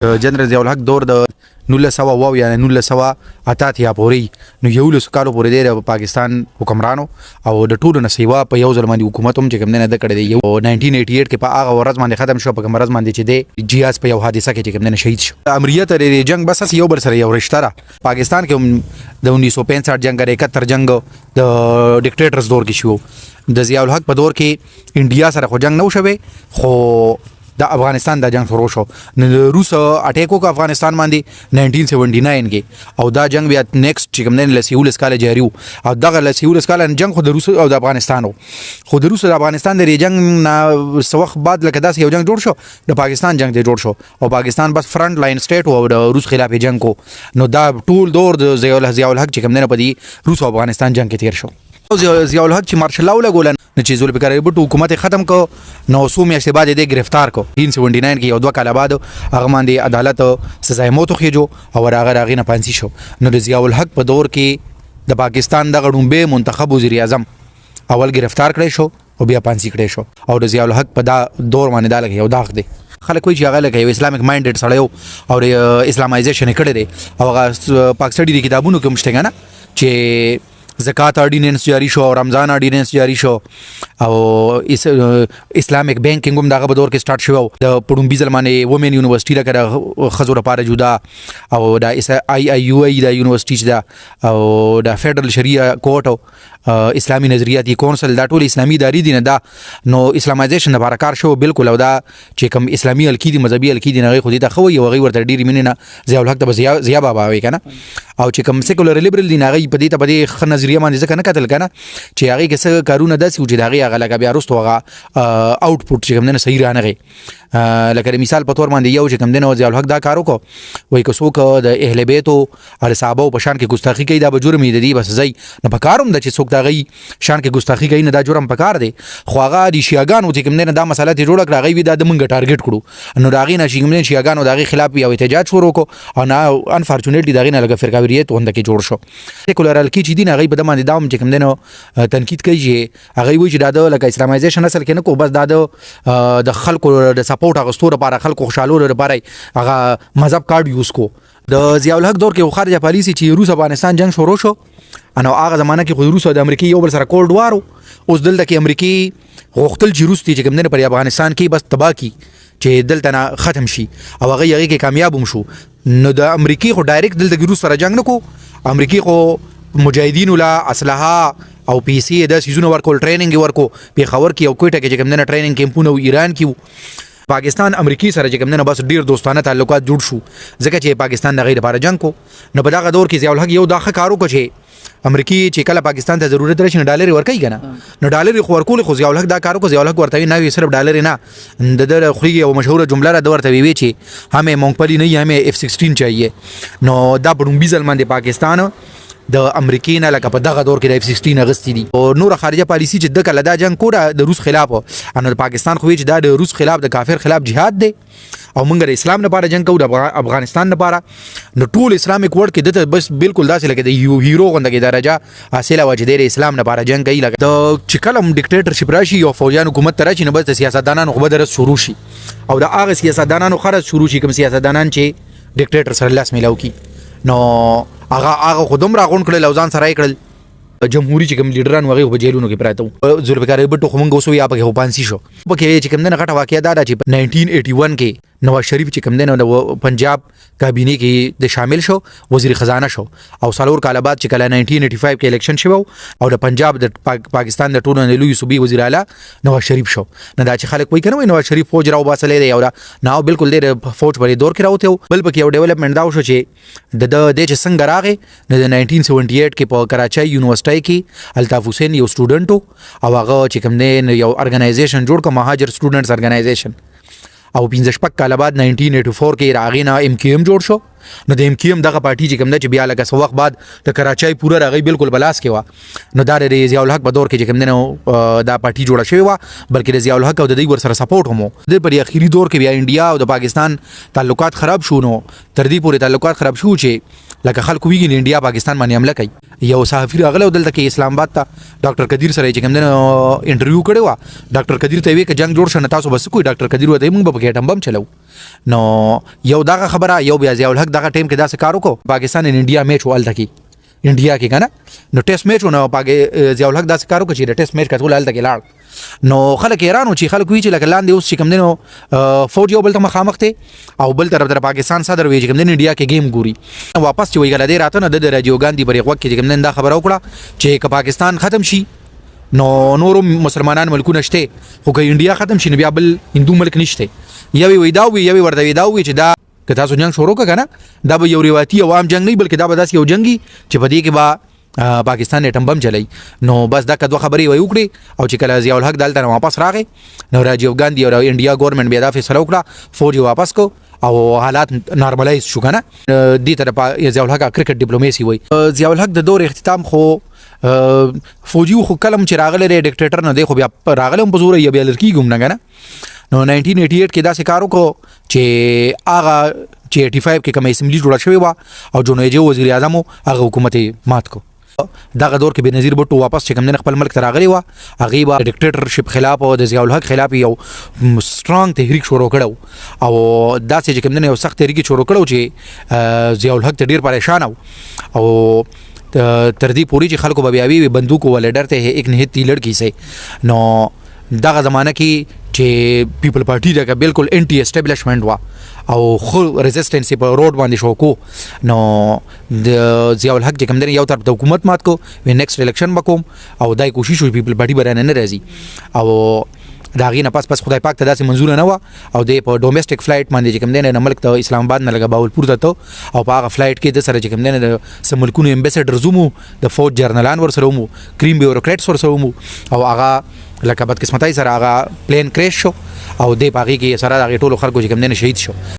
جنرال ضیاء الحق دور د 1900 یا 1988 پورې نو 11 کالو پورې د پاکستان حکمرانو او د ټولو نه سیوا په یو ځل باندې حکومت هم چې کوم نه د کړی دی 1988 کې په هغه ورځ باندې ختم شو، په کوم ورځ باندې چې د جیاز په یو حادثه کې چې کوم نه شهید شو. امریت د جنگ بس یو بر سره یو رشتہ را پاکستان کې د 1965 جنگ 71 جنگ د ډیکټیټرز دور کې شو. د ضیاء الحق په دور کې انډیا سره خو جنگ نه وشوي، خو د افغانستان د جنگ شروع شو. روس اٹیکو کا افغانستان باندې 1979 کې او دا جنگ بیا نیکسټ چې کوم نه لسیول اسکاله جاری او دغه لسیول اسکاله جنگ خو د روس او د افغانستان خو د روس او د افغانستان د جنگ نه سوخ بعد لکه داس یو جنگ جوړ شو، د پاکستان جنگ دی جوړ شو او پاکستان بس فرنٹ لاین سټیټ او د روس خلاف جنگ کو. نو دا ټول دور د ضیاء الحق چې کوم نه پدی روس او افغانستان جنگ کې تیر شو. ضیاء الحق چې مارشل لاو لګول نه چې ذوالفقار علی بټو حکومت ختم کو، نو سو میاشتې بعد یې گرفتار کو. 1979 کې یو دوه کال بعد هغه باندې عدالت سزا موت خېجو او هغه راغینه پانسی شو. نو د ضیاء الحق په دور کې د پاکستان د غړومبه منتخب وزیر اعظم اول گرفتار کړی شو او بیا پانسی کړی شو. او د ضیاء الحق په دا دور باندې دا لګي یو داغ دی. خلک کوئی چې هغه لکه یو اسلامیک مایندډ سړی او اسلامایزیشن کړی دی او هغه پاک سټډي د کتابونو کې مشته کنه چې زکات آرډیننس جاری شو او رمضان آرډیننس جاری شو او اسلامیک بانکینګ هم دغه په دور کې سٹارټ شو. د پړومبي ځلمانه وومن یونیورسيټي لکه خزو لپاره جدا او د IIUA د یونیورسيټي دا او د فدرال شریعه کورټ اسلامي نظریاتي کونسل دا ټول اسلامي ادارې دي نه دا نو اسلامایزیشن لپاره کار شو بالکل. او دا چې کوم اسلامي الکیدي مذهبي الکیدي نه خو دې ته خو یو غي ورته ډیری مینه ضیاء الحق ته ضیاء بابا وي کنه او چې کوم سیکولر لیبرل دي نه غي په دې ته په دې نظریه باندې ځکه نه کتل کنه چې هغه کې څه کارونه داسې چې دغه هغه لکه بیا رستو هغه آوټپوټ چې کوم نه صحیح رانه غي لکه مثال په تور باندې یو چې کوم نه ضیاء الحق دا کارو کو وای که څوک د اهل بیت او صحابه په شان کې ګستاخی کوي دا به جرم دی بس زئی نه پکاروم د چې څوک دا غي شان کې ګستاخی کوي نه دا جرم پکار دی. خو هغه د شیعاګانو چې کوم نه دا مسله ته جوړ کړه غي دا د مونږ ټارګټ کړو نو دا غي نه شیعاګانو دا غي خلاف یو احتجاج شروع کو او نه انفورچونټلی دا غي نه لګه فرقاویت وند کې جوړ شو. سیکولر الکی چې دین غي په دمه داوم چې کوم نه تنقید کوي چې هغه وی چې دا د لکه اسلامایزیشن اصل کې نه کو بس دا د خلکو د سپورټ غستور لپاره خلکو خوشاله لپاره هغه مذهب کارت یوز کو. د ضیاء الحق دور کې خارجه پالیسی چې روس افغانستان جنگ شروع شو انو هغه زمانہ کې خو روس او د امریکای یو بل سره کولډ وار اوس دلته کې امریکای غوښتل چې روس چې کوم نه پر افغانستان کې بس تباہ کی چې دلته نه ختم شي او هغه یې کې کامیاب هم شو. نو د امریکای خو ډایرکټ دلته روس سره جنگ نه کو، امریکای خو مجاهدین ولا اسلحه او پی سي د سيزونه ورکول ټریننګ ورکو په خبر کې او کوټه کې کوم نه ټریننګ کیمپونه ایران کې پاکستان امریکای سره چې کوم نه بس ډیر دوستانه تعلقات جوړ شو ځکه چې پاکستان د غیر لپاره جنگ کو. نو په دغه دور کې ضیاء الحق یو داخه کارو کو چې امریکای چې کله پاکستان ته ضرورت راشي ډالر ورکړي کنه نو ډالر خو ورکول خو ضیاء الحق دا کارو کو. ضیاء الحق ورته نه صرف ډالر نه د خوري او مشهور جمله را ورته وی چې همه مونږ نه همه F-16 چاهیے. نو دا پړومبي ځلمان د پاکستان د امریکای نه لکه په دغه دور کې د F-16 اغستی دي او نور خارجه پالیسی چې د کله دا جنگ کوړه د روس خلاف ان د پاکستان خو چې دا د روس خلاف د کافر خلاف جهاد دی او موږ د اسلام لپاره جنگ کوو د افغانستان لپاره. نو ټول اسلامیک ورډ کې دته بس بالکل داسې لکه د یو هیرو غوندګي درجه حاصله واجب د اسلام لپاره جنگ کوي. لکه د چکلم ډیکټیټرشپ راشي او فوجان حکومت راشي نو بس سیاستدانانو خو بدر شروع شي او د هغه سیاستدانانو خرج شروع شي کوم سیاستدانان چې ډیکټیټر سره لاس ملاو کی نو هغه خودم راغون کړل لوزان سره کړل جمهوریت چې کوم لیډران وغه په جیلونو کې پراته و. ذوالفقار علی بټو خو موږ اوسو یا په پانسی شو په کې چې کوم نه غټه واقعیا دا چې 1981 کې نواز شریف چې کوم نه پنجاب کابینه کې د شامل شو وزیر خزانه شو او سالور کال بعد چې کله 1985 کې الیکشن شو او د پنجاب د پاکستان د ټولو لوی صوبې وزیر اعلی نواز شریف شو. نه دا چې خلک وایي کنه نواز شریف فوج راو باسلې دی او نه بالکل د فوج په دور کې راوته بل پکې یو ډیولپمنٹ دا شو چې د چې څنګه راغې د 1978 کې په کراچۍ یونیورسيټي کې الطاف حسین یو سټوډنټ او هغه چې کوم نه یو ارګنایزیشن جوړ کړ مهاجر سټوډنټس ارګنایزیشن او 15 شپږ کال بعد 1984 کې راغینا MQM جوړ شو. نو د MQM دغه پارټي چې کوم نه چې بیا لکه سو وخت بعد د کراچۍ پورا راغی بالکل بلاس کې وا نو دا د ضیاء الحق په دور کې چې کوم نه دا پارټي جوړه شوی وا بلکې د ضیاء الحق او د دوی ور سره سپورټ هم د پر اخیری دور کې بیا انډیا او د پاکستان تعلقات خراب شو. نو تر دې پورې تعلقات خراب شو چې لکه خلکو ویږي انډیا پاکستان باندې حمله کوي. یو صحافي راغلی و دلته کې اسلام آباد ته ډاکټر قدیر سره چې کوم دی انټرویو کړی و. ډاکټر قدیر ته وی که جنگ جوړ شنه تاسو بس کوی. ډاکټر قدیر وته موږ به اټم بم چلو. نو یو دغه خبره یو بیا ضیاء الحق دغه ټیم کې داسې کار وکړو. پاکستان ان انډیا میچ ولته کې انډیا کې کنه نو ټیسټ میچ ونه ضیاء الحق داسې کار وکړي چې ټیسټ میچ کټول هلته کې لاړ. نو خلک حیران و چې خلک وی چې لکه لاندې اوس چې کوم دی فوج یو بل ته مخامخ دی او بل طرف در پاکستان صدر وی چې کوم دی انډیا کې گیم ګوري. واپس چې وی غلا دی راته نه د راجیو ګاندھی پر یو وخت کې کوم دی دا خبره وکړه چې که پاکستان ختم شي نو نورو مسلمانان ملکونه شته خو که انډیا ختم شي نو بیا بل هندو ملک نشته. یوي وی دا وی یوي ورته وی دا وی چې دا که تاسو جنگ شروع کنه دا به یو روایتي عوام جنگ نه بلکې دا به داس یو جنگي چې په دې کې با پاکستان اټم بم چلای. نو بس دا کدو خبري وای وکړي او چې کله ضیاء الحق دلته واپس راغی نو راجیو ګاندھی او انډیا ګورنمنت بیا دا فیصله وکړه فوج واپس کو او حالات نارملایز شو کنه. دې طرف ضیاء الحق کرکټ ډیپلوماسي وای. ضیاء الحق د دور اختتام خو فوجي خو کلم چې راغله ډیکټیټر نه دی خو بیا راغله په زور یې بیا لړکی ګم نه کنه. نو 1988 کې دا کارو کو چې هغه چې 85 کې کوم اسمبلی جوړه شوې و او جنوبي وزیر اعظم هغه حکومت مات کو. دغه دور کې بنظیر بوټو واپس چې کوم نه خپل ملک ته راغلی و هغه با ډیکټیټرشپ خلاف او د ضیاء الحق خلاف یو سترونګ تحریک شروع کړو او دا چې کوم نه یو سخت تحریک شروع کړو چې ضیاء الحق ته ډیر پریشان او تر دې پوری چې خلکو به بیاوی بندوق ول ډرته ایک نهتی لڑکی سي. نو دغه زمانہ کې چې پیپل پارټي دغه بالکل انټي اسټابلیشمنت وا او خو ریزिस्टेंस په روډ باندې شو کو. نو د ضیاء الحق چې کوم دی یو طرف د حکومت مات کو وی نیکسټ الیکشن وکوم او دای کوشش وی پیپل پارټي برانه نه راځي او دا غي نه پس خدای پاک ته داسې منزور نه و او د په ډومېسټک فلایټ باندې چې کوم دی نه ملک ته اسلام آباد نه لګا باولپور ته او په هغه فلایټ کې د سره چې کوم دی نه سملکونو امبیسډر زومو د فوج جرنالان ور سره ومو کریم بیوروکریټس ور سره ومو او هغه لکه بد قسمتای سره هغه پلین کریش شو او د پاغي کې سره هغه ټولو خلکو چې کوم دی نه شهید شو.